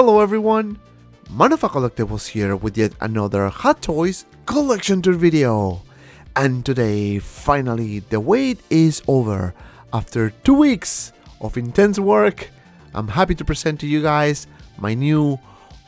Hello everyone, MODUCASES here with yet another Hot Toys collection tour video. And today, finally, the wait is over. After 2 weeks of intense work, I'm happy to present to you guys my new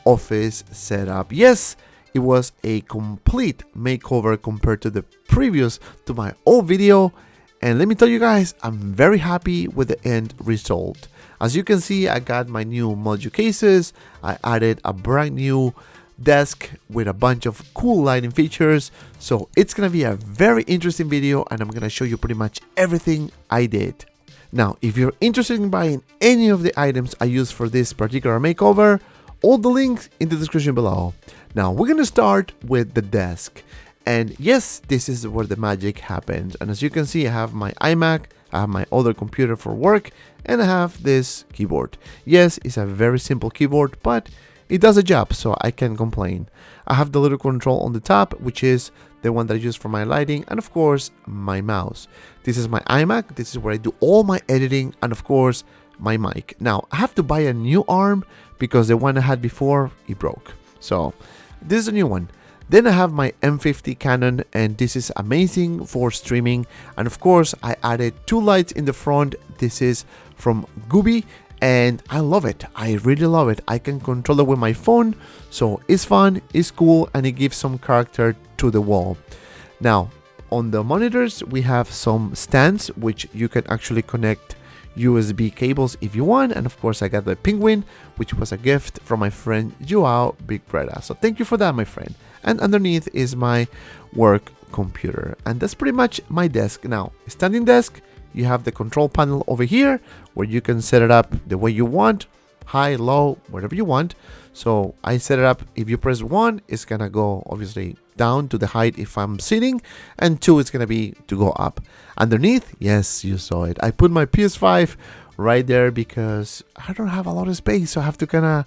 office setup. Yes, it was a complete makeover compared to the previous, to my old video. And let me tell you guys, I'm very happy with the end result. As you can see, I got my new MODUCASES. I added a brand new desk with a bunch of cool lighting features. So it's gonna be a very interesting video and I'm gonna show you pretty much everything I did. Now, if you're interested in buying any of the items I used for this particular makeover, all the links in the description below. Now, we're gonna start with the desk. And yes, this is where the magic happened. And as you can see, I have my iMac, I have my other computer for work, and I have this keyboard. Yes, it's a very simple keyboard, but it does a job, so I can't complain. I have the little control on the top, which is the one that I use for my lighting, and of course, my mouse. This is my iMac, this is where I do all my editing, and of course, my mic. Now, I have to buy a new arm because the one I had before, it broke. So, this is a new one. Then I have my M50 Canon, and this is amazing for streaming. And of course, I added 2 lights in the front. This is from Gooby, and I love it. I really love it. I can control it with my phone, so it's fun, it's cool, and it gives some character to the wall. Now, on the monitors, we have some stands, which you can actually connect USB cables if you want. And of course, I got the penguin, which was a gift from my friend Joao Big Breda. So thank you for that, my friend. And underneath is my work computer. And that's pretty much my desk. Now, standing desk, you have the control panel over here where you can set it up the way you want, high, low, whatever you want. So I set it up, if you press 1, it's gonna go obviously down to the height if I'm sitting, and 2 is gonna be to go up. Underneath, yes, you saw it. I put my PS5 right there because I don't have a lot of space, so I have to kind of,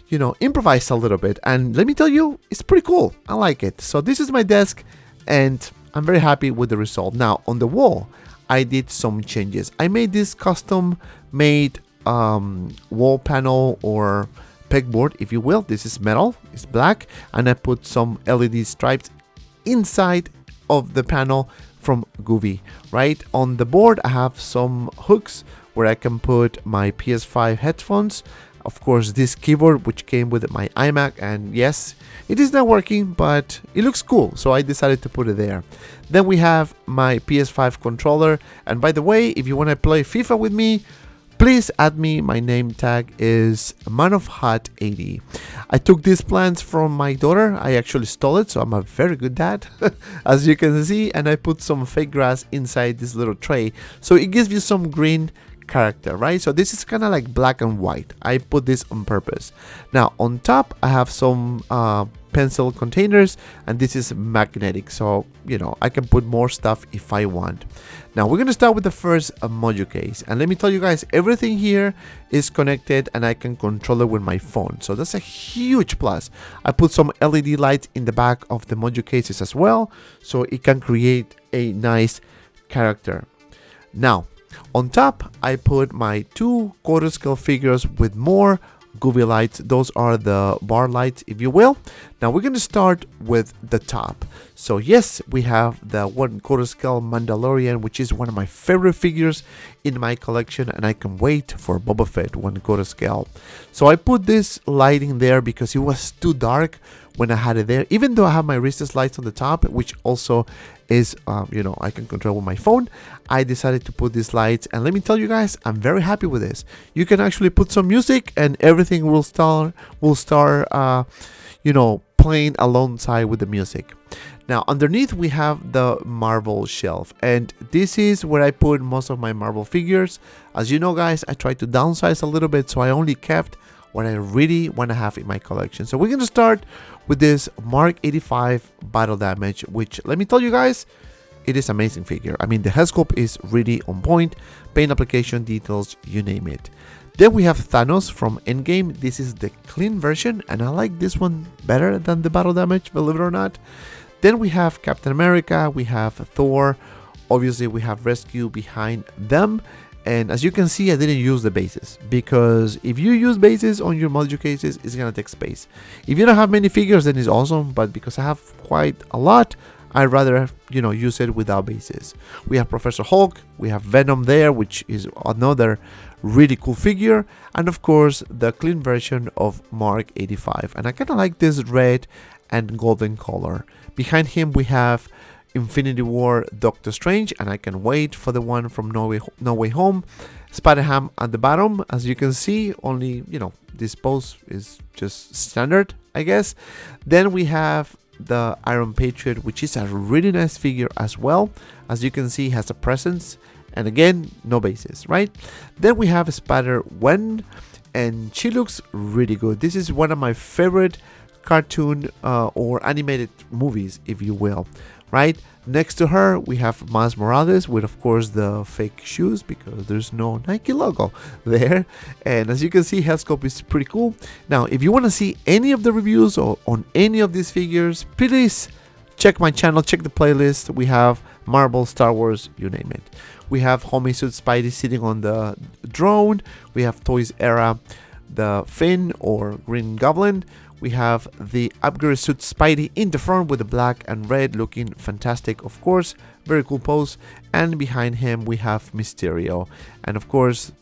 you know, improvise a little bit. And let me tell you, it's pretty cool. I like it. So this is my desk, and I'm very happy with the result. Now, on the wall, I did some changes. I made this custom-made wall panel or pegboard, if you will. This is metal, it's black, and I put some LED stripes inside of the panel from Goovy. Right on the board, I have some hooks where I can put my PS5 headphones. Of course, this keyboard, which came with my iMac, and yes, it is not working, but it looks cool, so I decided to put it there. Then we have my PS5 controller, and by the way, if you want to play FIFA with me, please add me. My name tag is manofhot80. I took these plants from my daughter. I actually stole it, so I'm a very good dad, as you can see, and I put some fake grass inside this little tray, so it gives you some green character, right? So this is kind of like black and white. I put this on purpose. Now on top, I have some pencil containers, and this is magnetic, so you know I can put more stuff if I want. Now we're gonna start with the first MODUCASE, and let me tell you guys, everything here is connected and I can control it with my phone, so that's a huge plus. I put some LED lights in the back of the MODUCASES as well, so it can create a nice character. Now on top, I put my 2 quarter scale figures with more Goovy lights. Those are the bar lights, if you will. Now we're going to start with the top. So yes, we have the 1/4 scale Mandalorian, which is one of my favorite figures in my collection, and I can wait for Boba Fett 1/4 scale. So I put this lighting there because it was too dark when I had it there, even though I have my recessed lights on the top, which also is, you know, I can control with my phone. I decided to put these lights, and let me tell you guys, I'm very happy with this. You can actually put some music and everything will start, you know, playing alongside with the music. Now underneath we have the Marvel shelf, and this is where I put most of my Marvel figures. As you know guys, I tried to downsize a little bit, so I only kept what I really want to have in my collection. So we're going to start with this Mark 85 Battle Damage, which let me tell you guys, it is amazing figure. I mean, the head sculpt is really on point, paint application, details, you name it. Then we have Thanos from Endgame. This is the clean version, and I like this one better than the Battle Damage, believe it or not. Then we have Captain America, we have Thor, obviously we have Rescue behind them, And as you can see, I didn't use the bases, because if you use bases on your MODUCASES, it's gonna take space. If you don't have many figures, then it's awesome, but because I have quite a lot, I'd rather, you know, use it without bases. We have Professor Hulk, we have Venom there, which is another really cool figure, and of course the clean version of Mark 85. And I kind of like this red and golden color. Behind him we have Infinity War Doctor Strange, and I can wait for the one from No Way Home. Spider-Ham at the bottom, as you can see, only, you know, this pose is just standard, I guess. Then we have the Iron Patriot, which is a really nice figure as well. As you can see, has a presence, and again, no bases, right? Then we have Spider-Gwen, and she looks really good. This is one of my favorite cartoon or animated movies, if you will, right? Next to her we have Miles Morales with, of course, the fake shoes, because there's no Nike logo there. And as you can see, Headscope is pretty cool. Now, if you want to see any of the reviews on any of these figures, please check my channel, check the playlist. We have Marvel, Star Wars, you name it. We have Homie Suit Spidey sitting on the drone. We have Toys Era, the Finn or Green Goblin. We have the upgrade suit Spidey in the front with the black and red, looking fantastic, of course. Very cool pose. And behind him we have Mysterio. And of course,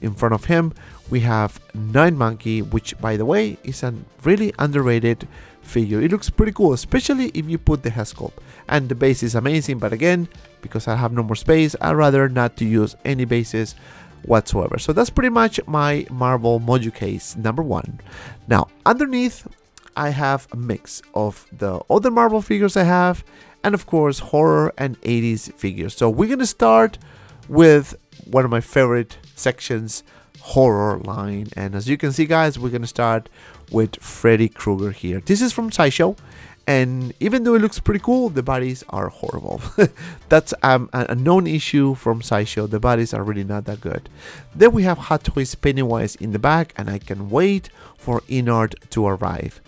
in front of him we have Night Monkey, which, by the way, is a really underrated figure. It looks pretty cool, especially if you put the head sculpt. And the base is amazing, but again, because I have no more space, I'd rather not to use any bases whatsoever. So that's pretty much my Marvel MODUCASE number 1. Now, underneath I have a mix of the other Marvel figures I have, and of course horror and 80s figures. So we're gonna start with one of my favorite sections, horror line. And as you can see, guys, we're gonna start with Freddy Krueger here. This is from Sideshow, and even though it looks pretty cool, the bodies are horrible. That's a known issue from Sideshow. The bodies are really not that good. Then we have Hot Toys Pennywise in the back, and I can wait for Inart to arrive.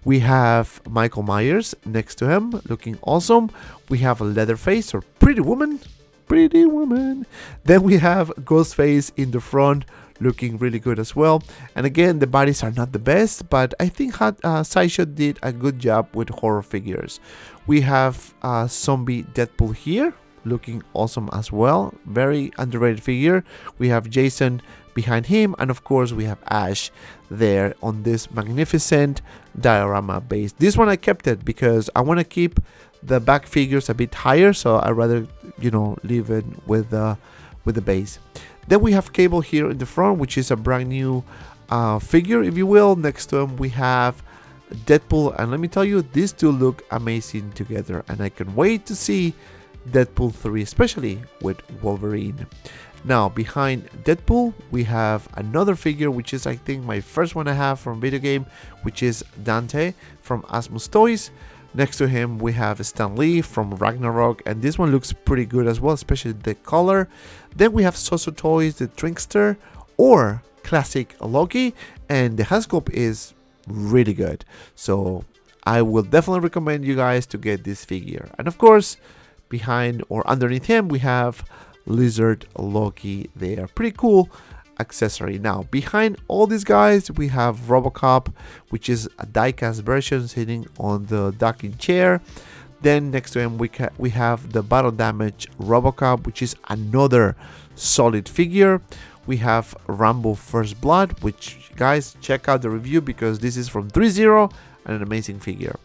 We have Michael Myers next to him, looking awesome. We have a Leatherface, or Pretty Woman. Pretty Woman. Then we have Ghostface in the front, looking really good as well. And again, the bodies are not the best, but I think Sideshow did a good job with horror figures. We have Zombie Deadpool here, looking awesome as well. Very underrated figure. We have Jason behind him, and of course we have Ash there on this magnificent diorama base. This one I kept it because I want to keep the back figures a bit higher, so I'd rather, you know, leave it with the base. Then we have Cable here in the front, which is a brand new figure, if you will. Next to him we have Deadpool, and let me tell you, these two look amazing together, and I can wait to see Deadpool 3, especially with Wolverine. Now, behind Deadpool we have another figure, which is, I think, my first one I have from video game, which is Dante from Asmus Toys. Next to him we have Stan Lee from Ragnarok, and this one looks pretty good as well, especially the color. Then we have Soso Toys, the Trickster, or classic Loki, and the head sculpt is really good. So I will definitely recommend you guys to get this figure. And of course, behind or underneath him we have Lizard Loki there. Pretty cool accessory. Now, behind all these guys we have RoboCop, which is a diecast version sitting on the docking chair. Then next to him we have the Battle Damage RoboCop, which is another solid figure. We have Rambo First Blood, which, guys, check out the review because this is from 3.0 and an amazing figure.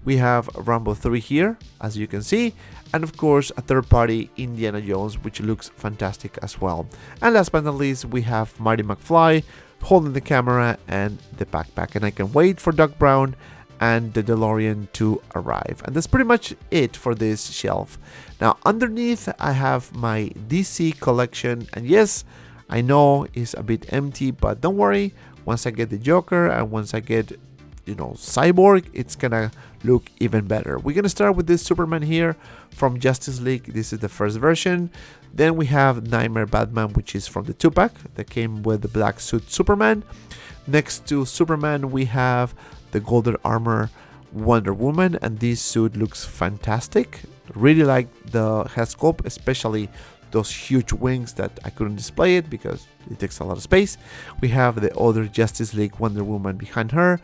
We have Rambo 3 here, as you can see, and of course a third party Indiana Jones, which looks fantastic as well. And last but not least, we have Marty McFly holding the camera and the backpack, and I can wait for Doc Brown and the DeLorean to arrive. And that's pretty much it for this shelf. Now, underneath I have my DC collection, and yes, I know it's a bit empty, but don't worry, once I get the Joker and once I get, you know, Cyborg, it's gonna look even better. We're gonna start with this Superman here from Justice League. This is the first version. Then we have Nightmare Batman, which is from the 2-pack that came with the black suit Superman. Next to Superman we have the golden armor Wonder Woman, and this suit looks fantastic. Really like the head sculpt, especially those huge wings that I couldn't display it because it takes a lot of space. We have the other Justice League Wonder Woman behind her.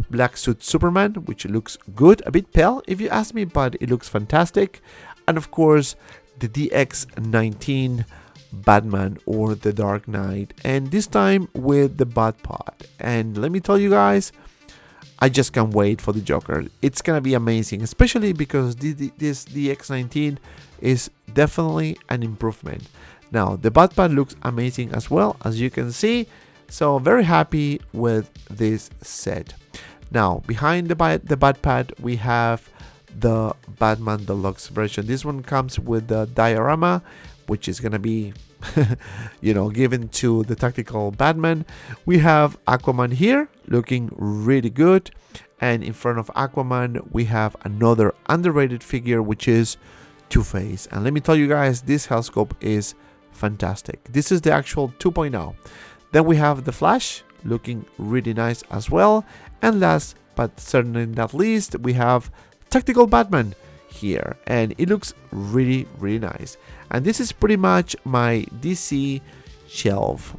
Black Suit Superman, which looks good, a bit pale if you ask me, but it looks fantastic. And of course, the DX19 Batman or the Dark Knight, and this time with the Batpod. And let me tell you guys, I just can't wait for the Joker. It's gonna be amazing, especially because this DX19 is definitely an improvement. Now the Batpod looks amazing as well, as you can see, so very happy with this set. Now behind the Batpod we have the Batman Deluxe version. This one comes with the diorama, which is gonna be given to the tactical Batman. We have Aquaman here looking really good, and in front of Aquaman we have another underrated figure, which is Two-Face. And let me tell you guys, this Hellscope is fantastic. This is the actual 2.0. Then we have the Flash looking really nice as well, and last but certainly not least, we have Tactical Batman here, and it looks really nice. And this is pretty much my DC shelf.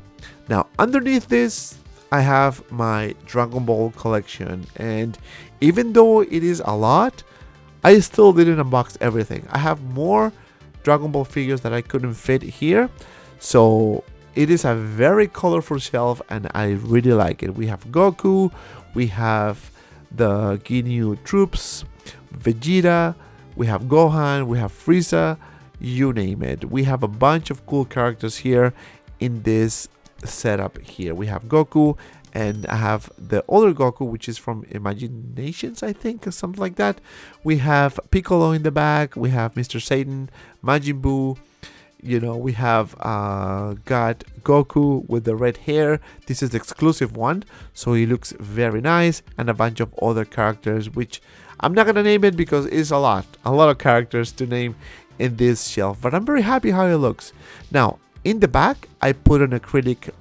Now underneath this I have my Dragon Ball collection, and even though it is a lot, I still didn't unbox everything. I have more Dragon Ball figures that I couldn't fit here, so it is a very colorful shelf and I really like it. We have Goku, we have the Ginyu troops, Vegeta, we have Gohan, we have Frieza, you name it. We have a bunch of cool characters here in this setup here. We have Goku, and I have the other Goku, which is from Imaginations, I think, or something like that. We have Piccolo in the back, we have Mr. Satan, Majin Buu, we have got Goku with the red hair. This is the exclusive one, so he looks very nice, and a bunch of other characters, which I'm not gonna name it because it's a lot of characters to name in this shelf, but I'm very happy how it looks. Now in the back I put an acrylic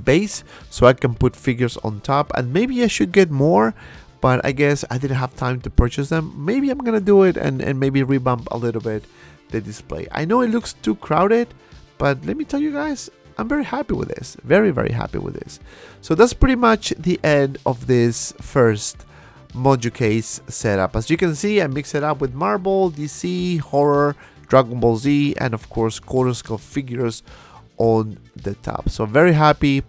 base so I can put figures on top, and maybe I should get more, but I guess I didn't have time to purchase them. Maybe I'm gonna do it and maybe revamp a little bit the display. I know it looks too crowded, but let me tell you guys, I'm very happy with this, very happy with this. So that's pretty much the end of this first MODUCASE setup. As you can see, I mix it up with Marvel, DC, horror, Dragon Ball Z, and of course quarter scale figures on the top. So very happy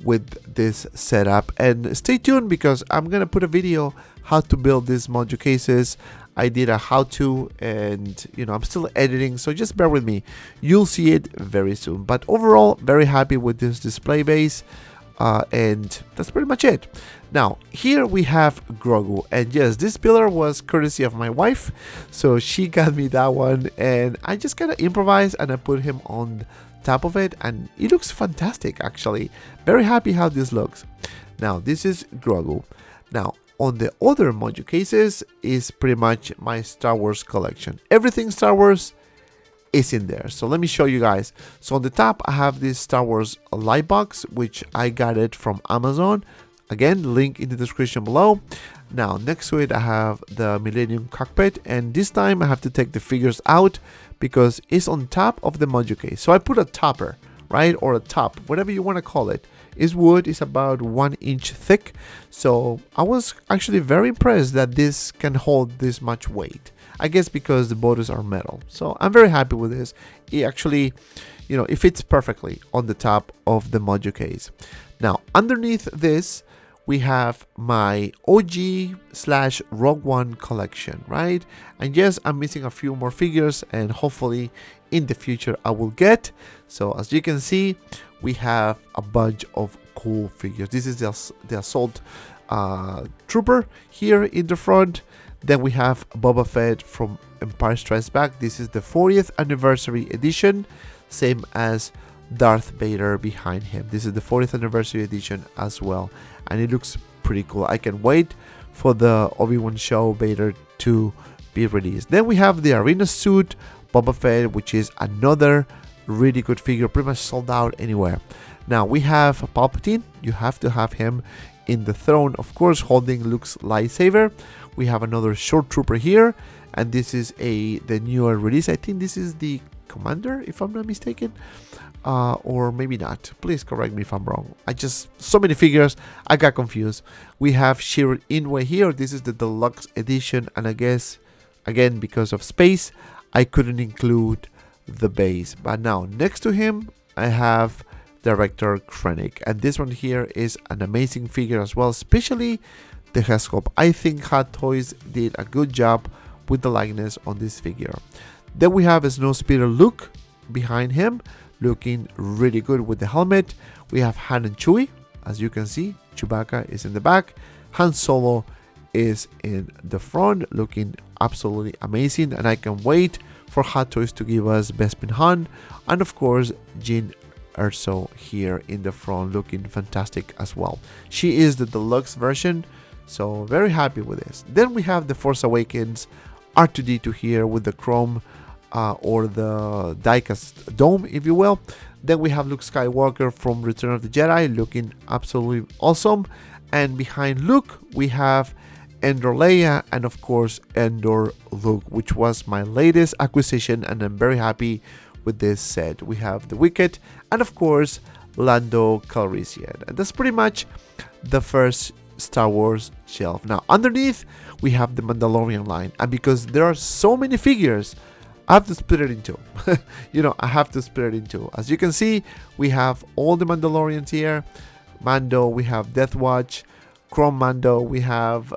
with this setup, and stay tuned because I'm gonna put a video how to build these MODUCASES. I did a how-to, and I'm still editing, so just bear with me. You'll see it very soon, but overall very happy with this display base. And that's pretty much it. Now here we have Grogu, and yes, this pillar was courtesy of my wife, so she got me that one, and I just kind of improvised and I put him on top of it, and it looks fantastic actually. Very happy how this looks. Now this is Grogu. Now on the other MODUCASES is pretty much my Star Wars collection. Everything Star Wars is in there, so let me show you guys. So on the top I have this Star Wars light box, which I got it from Amazon. Again, link in the description below. Now next to it I have the Millennium Cockpit, and this time I have to take the figures out because it's on top of the MODUCASE. So I put a topper, right, or a top, whatever you want to call it. It's wood, it's about 1 inch thick, so I was actually very impressed that this can hold this much weight. I guess because the borders are metal, so I'm very happy with this. It actually, it fits perfectly on the top of the MODUCASE. Now underneath this we have my OG/Rogue One collection, right? And yes, I'm missing a few more figures, and hopefully in the future I will get. So as you can see, we have a bunch of cool figures. This is the Assault Trooper here in the front. Then we have Boba Fett from Empire Strikes Back. This is the 40th anniversary edition, same as Darth Vader behind him. This is the 40th anniversary edition as well, and it looks pretty cool. I can wait for the Obi-Wan show Vader to be released. Then we have the arena suit Boba Fett, which is another really good figure, pretty much sold out anywhere. Now we have Palpatine. You have to have him in the throne, of course, holding Luke's lightsaber. We have another short trooper here, and this is the newer release. I think this is the commander, if I'm not mistaken. Or maybe not. Please correct me if I'm wrong. So many figures, I got confused. We have Shiro Inouye here. This is the deluxe edition, and I guess, again, because of space, I couldn't include the base. But now, next to him, I have Director Krennic, and this one here is an amazing figure as well, especially the head sculpt. I think Hot Toys did a good job with the likeness on this figure. Then we have a Snowspeeder Luke behind him, looking really good with the helmet. We have Han and Chewie, as you can see. Chewbacca is in the back. Han Solo is in the front, looking absolutely amazing, and I can wait for Hot Toys to give us Bespin Han, and of course Jyn Erso here in the front, looking fantastic as well. She is the deluxe version, so very happy with this. Then we have the Force Awakens R2-D2 here with the chrome or the diecast dome, if you will. Then we have Luke Skywalker from Return of the Jedi, looking absolutely awesome. And behind Luke, we have Endor Leia, and of course Endor Luke, which was my latest acquisition, and I'm very happy with this set. We have the Wicket, and of course Lando Calrissian. And that's pretty much the first Star Wars shelf. Now underneath, we have the Mandalorian line, and because there are so many figures, I have to split it in two. I have to split it in two. As you can see, we have all the Mandalorians here. Mando, we have Death Watch, Chrome Mando, we have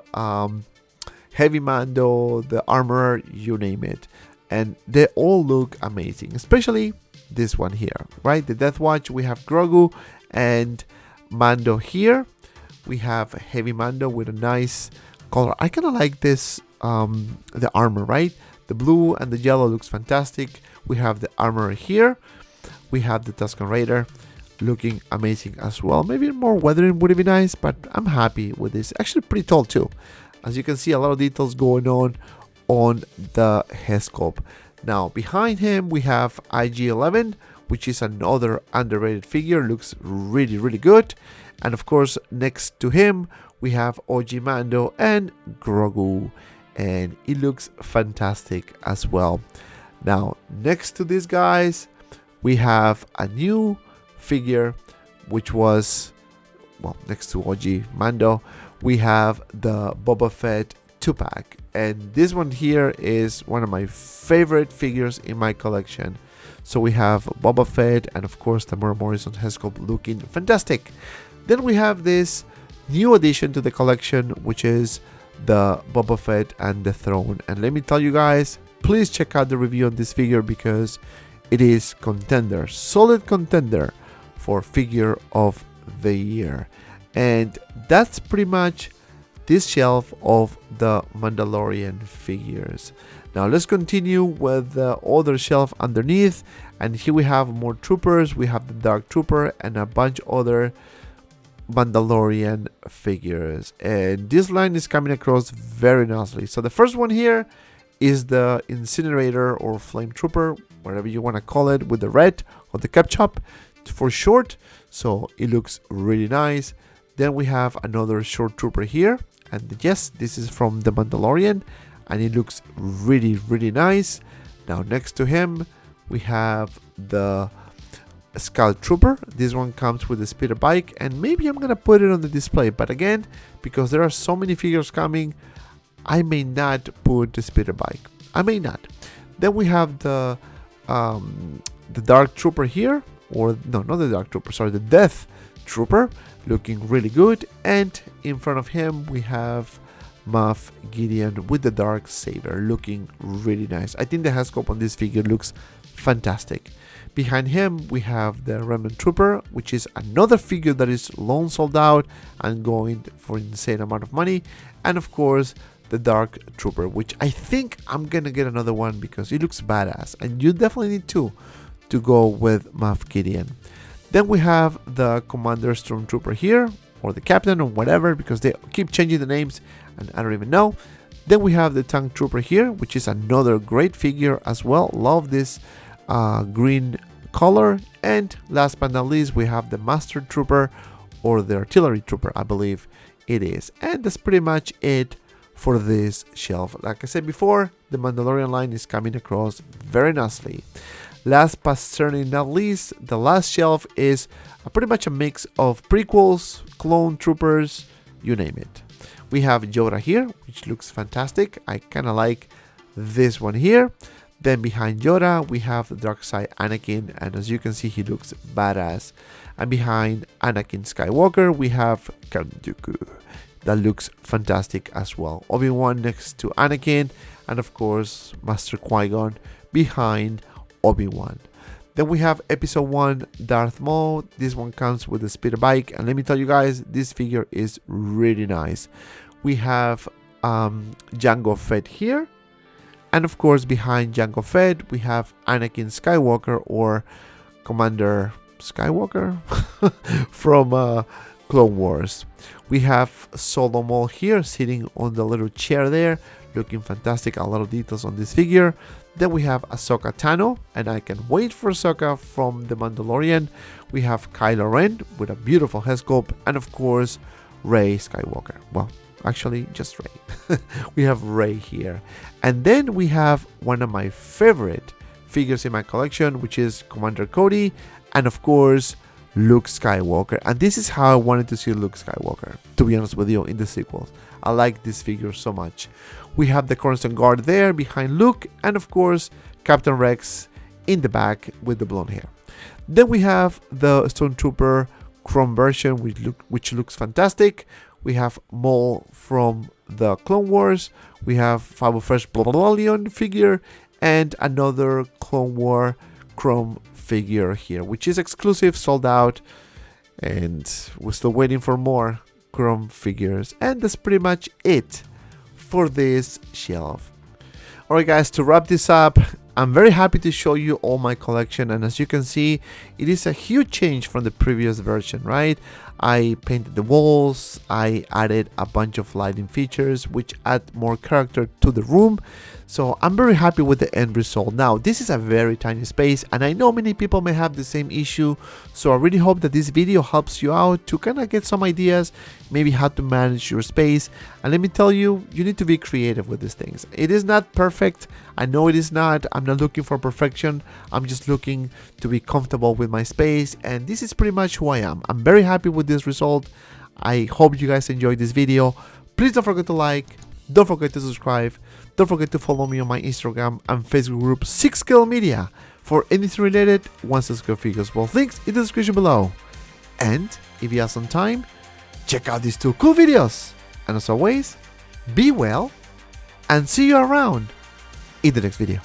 Heavy Mando, the Armorer, you name it. And they all look amazing, especially this one here, right? The Death Watch, we have Grogu and Mando here. We have Heavy Mando with a nice color. I kind of like this, the armor, right? The blue and the yellow looks fantastic. We have the armor here. We have the Tusken Raider looking amazing as well. Maybe more weathering would be nice, but I'm happy with this. Actually pretty tall too. As you can see, a lot of details going on the head sculpt. Now behind him we have IG-11, which is another underrated figure. Looks really, really good. And of course, next to him we have OG Mando and Grogu, and it looks fantastic as well. Now next to these guys we have a new figure, which was, well, next to OG Mando, we have the Boba Fett 2-pack, and this one here is one of my favorite figures in my collection. So we have Boba Fett and of course Tamara Morrison head sculpt looking fantastic. Then we have this new addition to the collection, which is the Boba Fett and the Throne. And let me tell you guys, please check out the review on this figure because it is contender, solid contender for figure of the year. And that's pretty much this shelf of the Mandalorian figures. Now let's continue with the other shelf underneath, and here we have more troopers. We have the Dark Trooper and a bunch other Mandalorian figures, and this line is coming across very nicely. So the first one here is the Incinerator or Flame Trooper, whatever you want to call it, with the red or the Ketchup for short. So it looks really nice. Then we have another short trooper here, and yes, this is from the Mandalorian, and it looks really, really nice. Now next to him we have the Scout Trooper. This one comes with a speeder bike, and maybe I'm gonna put it on the display, but again, because there are so many figures coming, I may not put the speeder bike. I may not. Then we have the Dark Trooper here, or no, not the Dark Trooper, sorry, the Death Trooper, looking really good. And in front of him we have Moff Gideon with the Dark Saber, looking really nice. I think the head sculpt on this figure looks fantastic. Behind him we have the Remnant Trooper, which is another figure that is long sold out and going for an insane amount of money. And of course the Dark Trooper, which I think I'm gonna get another one because it looks badass, and you definitely need to go with Moff Gideon. Then we have the Commander Stormtrooper here, or the Captain, or whatever, because they keep changing the names and I don't even know. Then we have the Tank Trooper here, which is another great figure as well. Love this green color. And last but not least, we have the Master Trooper, or the Artillery Trooper, I believe it is. And that's pretty much it for this shelf. Like I said before, the Mandalorian line is coming across very nicely. Last but certainly not least, the last shelf is pretty much a mix of prequels, clone troopers, you name it. We have Yoda here, which looks fantastic. I kind of like this one here. Then behind Yoda, we have the dark side Anakin, and as you can see, he looks badass. And behind Anakin Skywalker, we have Count Dooku. That looks fantastic as well. Obi-Wan next to Anakin, and of course, Master Qui-Gon behind Obi-Wan. Then we have Episode 1 Darth Maul. This one comes with a speeder bike, and let me tell you guys, this figure is really nice. We have Jango Fett here, and of course behind Jango Fett we have Anakin Skywalker, or Commander Skywalker from Clone Wars. We have Solo Maul here sitting on the little chair there, looking fantastic. A lot of details on this figure. Then we have Ahsoka Tano, and I can wait for Ahsoka from the Mandalorian. We have Kylo Ren with a beautiful head sculpt, and of course Rey Skywalker. Well, actually just Rey. We have Rey here. And then we have one of my favorite figures in my collection, which is Commander Cody, and of course Luke Skywalker. And this is how I wanted to see Luke Skywalker, to be honest with you, in the sequels. I like this figure so much. We have the Coruscant Guard there behind Luke, and of course Captain Rex in the back with the blonde hair. Then we have the Stormtrooper Chrome version, which looks fantastic. We have Maul from the Clone Wars. We have Fabo Fresh Mandalorian figure, and another Clone War Chrome figure here, which is exclusive, sold out, and we're still waiting for more Chrome figures. And that's pretty much it for this shelf. Alright guys, to wrap this up, I'm very happy to show you all my collection, and as you can see, it is a huge change from the previous version, right? I painted the walls, I added a bunch of lighting features which add more character to the room, so I'm very happy with the end result. Now, this is a very tiny space, and I know many people may have the same issue, so I really hope that this video helps you out to kind of get some ideas, maybe how to manage your space. And let me tell you, you need to be creative with these things. It is not perfect, I know it is not. I'm not looking for perfection, I'm just looking to be comfortable with my space, and this is pretty much who I am. I'm very happy with this result. I hope you guys enjoyed this video. Please don't forget to like, don't forget to subscribe, don't forget to follow me on my Instagram and Facebook group 6 Scale Media for anything related 1/6 figures. Both links in the description below. And if you have some time, check out these two cool videos. And as always, be well and see you around in the next video.